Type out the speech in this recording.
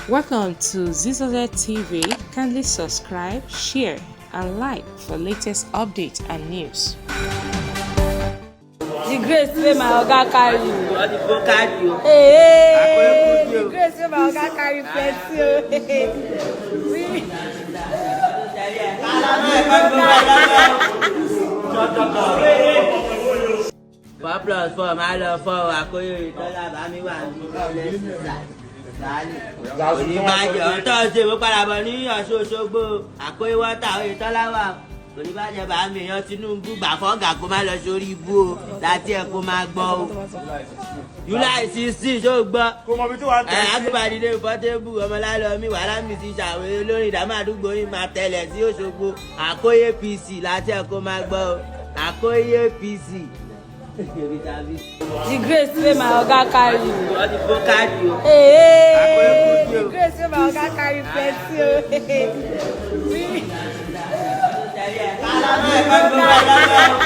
Welcome to Zisodel TV. Kindly subscribe, share, and like for latest updates and news. The grace wey my oga carry you. The grace wey my oga carry plenty o. Four plus four, my love four, Oyetola bá mi wà ní oníbàjẹ́ ọ̀tọ̀ ṣe mo padà bọ̀ ní Ọ̀ṣun Òṣogbo Oyetola Oyetola wà oníbàjẹ́ bá mi yan Tinubu gbà fọ́gà kó má lọ sórí ibú o láti ẹ̀ kó má gbọ́ o. July 16 ṣó gbọ́ agbábadìde Portable ọmọláyọmí wàhálà mi ti ṣàwé lórí ìdààmú àdúgbò yìí máa tẹ̀lẹ̀ sí Òṣogbo Àkóyè PC láti ẹ̀ kó má gbọ́ o Àkóyè PC. The grace wey my oga carry you. The grace wey my oga carry plenty o.